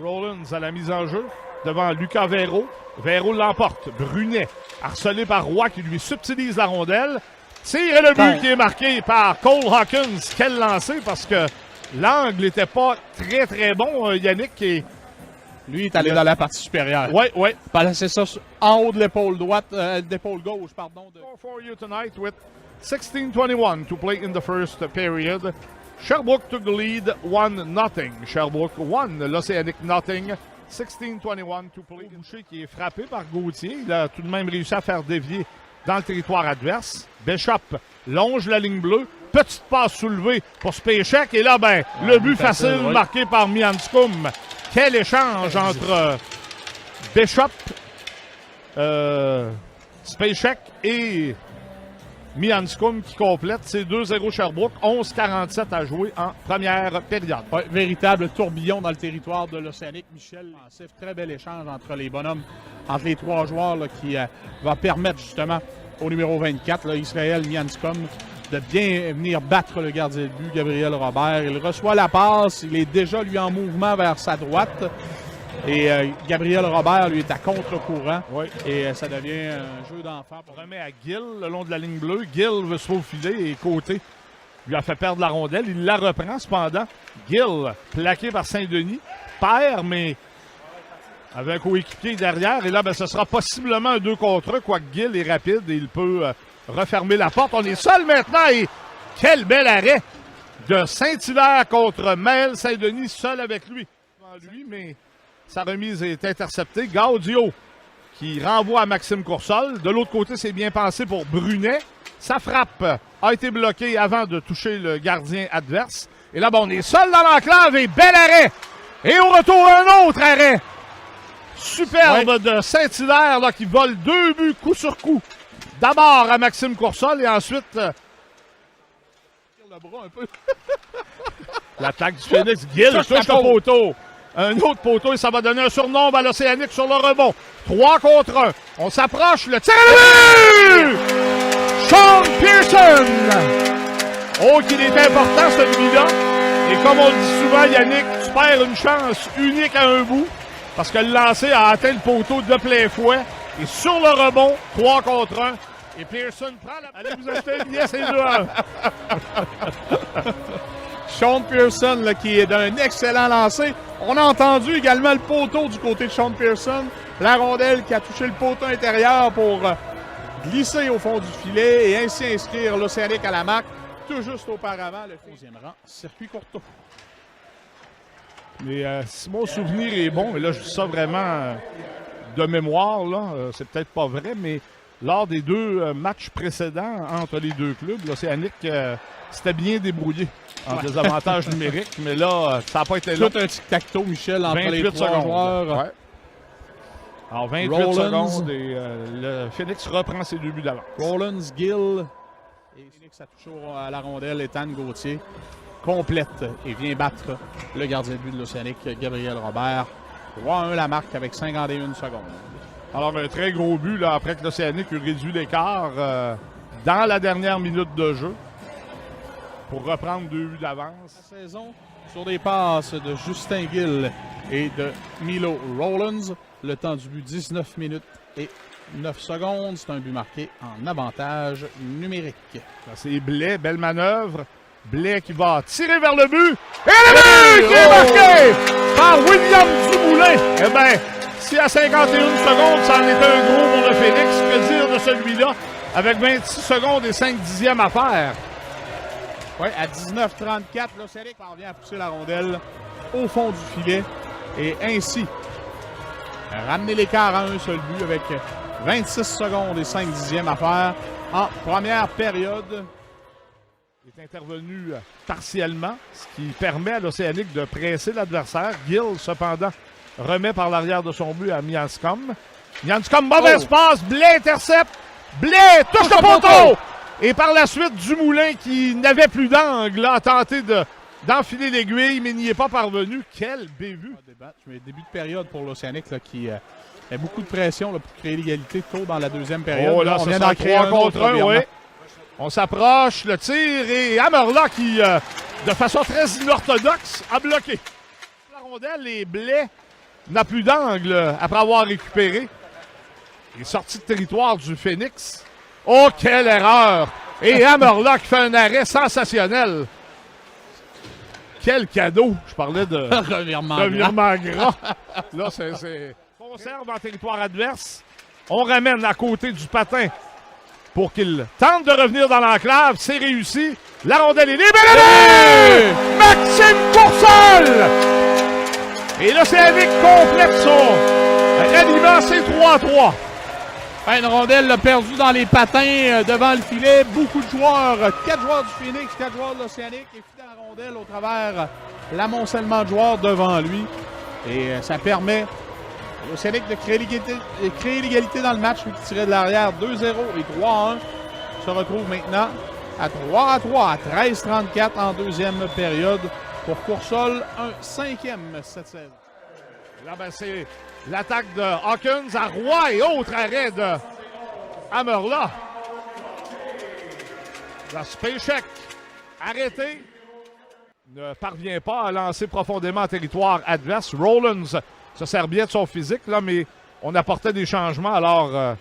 Rollins à la mise en jeu devant Lucas Véro. Véro l'emporte. Brunet, harcelé par Roy qui lui subtilise la rondelle. Tire le but qui est marqué par Cole Hawkins. Quel lancer parce que l'angle n'était pas très très bon. Yannick est... Lui est allé dans la partie supérieure. Oui, oui. Placer ça en haut de l'épaule droite, d'épaule gauche, pardon. For you tonight with 16:21 to play in the first period. Sherbrooke took the lead 1-0. Sherbrooke 1, l'Océanic nothing. 16:21 to play. Boucher qui est frappé par Gauthier. Il a tout de même réussi à faire dévier dans le territoire adverse. Bishop longe la ligne bleue. Petite passe soulevée pour Spacek. Et là, ben, le but facile marqué par Mianscum. Quel échange entre Bishop, Spacek et Mianscum qui complète. C'est 2-0 Sherbrooke, 11:47 à jouer en première période. Ouais, véritable tourbillon dans le territoire de l'Océanic. Michel, très bel échange entre les bonhommes, entre les trois joueurs là, qui va permettre justement au numéro 24, là, Israël Mianscum, de bien venir battre le gardien de but, Gabriel Robert. Il reçoit la passe, il est déjà lui en mouvement vers sa droite. Et Gabriel Robert, lui, est à contre-courant. Oui. Et ça devient un jeu d'enfant. On remet à Gill le long de la ligne bleue. Gill veut se faufiler et côté lui a fait perdre la rondelle. Il la reprend cependant. Gill, plaqué par Saint-Denis, perd, mais avec un coéquipier derrière. Et là, ben, ce sera possiblement un 2 contre 1, quoique Gill est rapide et il peut refermer la porte. On est seul maintenant et quel bel arrêt de Saint-Hilaire contre Mel. Saint-Denis seul avec lui. Mais sa remise est interceptée. Gaudio qui renvoie à Maxime Coursol. De l'autre côté, c'est bien pensé pour Brunet. Sa frappe a été bloquée avant de toucher le gardien adverse. Et là, ben, on est seul dans l'enclave et bel arrêt. Et au retour, un autre arrêt. Superbe de Saint-Hilaire là, qui vole 2 buts coup sur coup. D'abord à Maxime Coursol et ensuite... le bras un peu. L'attaque du Phoenix. Gill touche le poteau. Un autre poteau et ça va donner un surnombre à l'Océanic sur le rebond. 3 contre 1. On s'approche. Le tir à but! Sean Pearson! Oh, qu'il est important celui-là. Et comme on le dit souvent, Yannick, tu perds une chance unique à un bout. Parce que le lancer a atteint le poteau de plein fouet. Et sur le rebond, 3 contre 1. Et Pearson prend la... Allez vous acheter une pièce et 2-1. Sean Pearson, là, qui est d'un excellent lancer. On a entendu également le poteau du côté de Sean Pearson. La rondelle qui a touché le poteau intérieur pour glisser au fond du filet et ainsi inscrire l'Océanic à la marque. Tout juste auparavant, le 11e rang, circuit Courtois. Mais si mon souvenir est bon, et là je dis ça vraiment de mémoire, là, c'est peut-être pas vrai, mais lors des 2 matchs précédents entre les 2 clubs, l'Océanic s'était bien débrouillé en désavantage numérique, mais là, ça n'a pas été là. Tout un tic-tac-toe, Michel, entre les 3 joueurs. Ouais. Alors 28 Rollins, secondes et le Phoenix reprend ses 2 buts d'avant. Rollins, Gill et Phoenix a touché à la rondelle, Ethan Gauthier complète et vient battre le gardien de but de l'Océanic, Gabriel Robert. 3-1 la marque avec 51 secondes. Alors un très gros but là, après que l'Océanic eut réduit l'écart dans la dernière minute de jeu pour reprendre 2 buts d'avance. La saison sur des passes de Justin Gill et de Milo Rollins. Le temps du but, 19 minutes et 9 secondes. C'est un but marqué en avantage numérique. C'est Blais, belle manœuvre. Blais qui va tirer vers le but. Et le but qui est marqué par William Dumoulin. Eh bien, si à 51 secondes, ça en est un gros pour le Phoenix, que dire de celui-là avec 26 secondes et 5 dixièmes à faire? Oui, à 19:34, l'Océanic parvient à pousser la rondelle au fond du filet et ainsi ramener l'écart à un seul but avec 26 secondes et 5 dixièmes à faire en première période. Il est intervenu partiellement, ce qui permet à l'Océanic de presser l'adversaire. Gill, cependant, remet par l'arrière de son but à Mianscum. Mianscum, mauvaise passe, Blais intercepte. Blais touche le poteau! Et par la suite, Dumoulin, qui n'avait plus d'angle, a tenté d'enfiler l'aiguille, mais n'y est pas parvenu. Quel bévue! Début de période pour l'Océanic qui a beaucoup de pression là, pour créer l'égalité tôt dans la deuxième période. Oh là, on vient d'en créer un contre un, oui. On s'approche, le tir et Amerla qui, de façon très inorthodoxe, a bloqué. La rondelle, les Blais n'a plus d'angle après avoir récupéré. Il est sorti de territoire du Phoenix. Oh, quelle erreur! Et Hammerlock fait un arrêt sensationnel. Quel cadeau! Je parlais de revirement gras. Là, c'est... Conserve en territoire adverse. On ramène à côté du patin pour qu'il tente de revenir dans l'enclave. C'est réussi. La rondelle est libérée! Maxime Coursol! Et l'Océanique complète son ralliement. C'est 3-3. Une rondelle perdue dans les patins devant le filet. Beaucoup de joueurs, 4 joueurs du Phoenix, 4 joueurs de l'Océanique. Et puis la rondelle au travers l'amoncellement de joueurs devant lui. Et ça permet à l'Océanique de créer l'égalité dans le match. Lui qui tirait de l'arrière 2-0 et 3-1. Se retrouve maintenant à 3-3, à 13-34 en deuxième période. Pour Coursol, un 5e cette saison. Là, ben, c'est l'attaque de Hawkins à Roy et autre arrêt de Hammerlock. La Spacek arrêté. Ne parvient pas à lancer profondément en territoire adverse. Rollins se sert bien de son physique, là, mais on apportait des changements, alors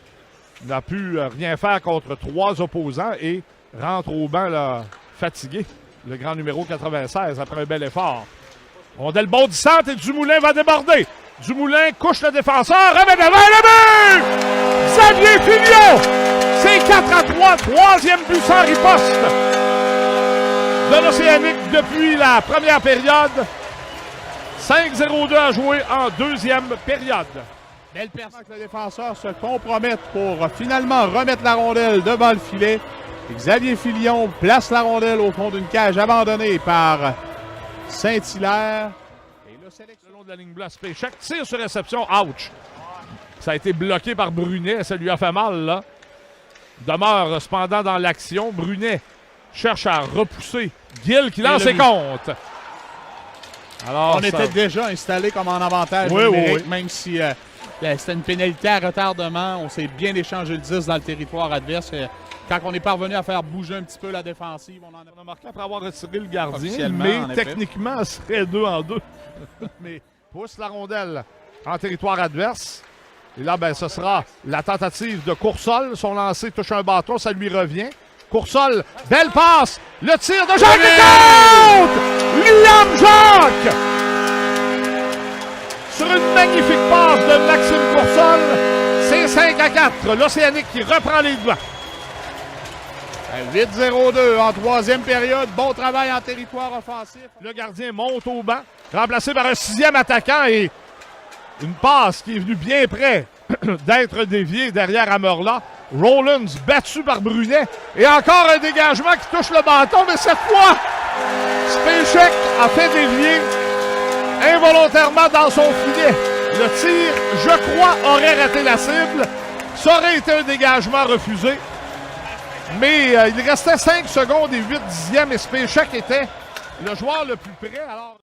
n'a pu rien faire contre 3 opposants et rentre au banc là, fatigué. Le grand numéro 96 après un bel effort. Rondelle bondissante et Dumoulin va déborder. Dumoulin couche le défenseur, remet devant le but! Xavier Filion! C'est 4-3, troisième but sans riposte de l'Océanique depuis la première période. 5-0-2 à jouer en deuxième période. Belle personne que le défenseur se compromette pour finalement remettre la rondelle devant le filet. Xavier Filion place la rondelle au fond d'une cage abandonnée par Saint-Hilaire. Et le sélection le long de la ligne bleue, Spacek tire sur réception. Ouch! Ça a été bloqué par Brunet. Ça lui a fait mal, là. Demeure cependant dans l'action. Brunet cherche à repousser Gill qui lance ses comptes. Alors, on était déjà installé comme en avantage numérique, même si c'était une pénalité à retardement. On s'est bien échangé le 10 dans le territoire adverse. Quand on est parvenu à faire bouger un petit peu la défensive, on en a marqué après avoir retiré le gardien, mais techniquement, ce serait 2-2. Mais pousse la rondelle en territoire adverse. Et là, ben, ce sera la tentative de Coursol. Son lancer touche un bâton, ça lui revient. Coursol, belle passe, le tir de Jacques Lecompte! Liam Jacques! Sur une magnifique passe de Maxime Coursol, c'est 5-4. L'Océanique qui reprend les devants. 8-0-2 en troisième période. Bon travail en territoire offensif. Le gardien monte au banc, remplacé par un 6e attaquant et une passe qui est venue bien près d'être déviée derrière Hammerlock. Rollins battu par Brunet et encore un dégagement qui touche le bâton, mais cette fois, Spacek a fait dévier involontairement dans son filet. Le tir, je crois, aurait raté la cible. Ça aurait été un dégagement refusé. Mais il restait 5 secondes et 8 dixièmes et Spacek était le joueur le plus près. Alors...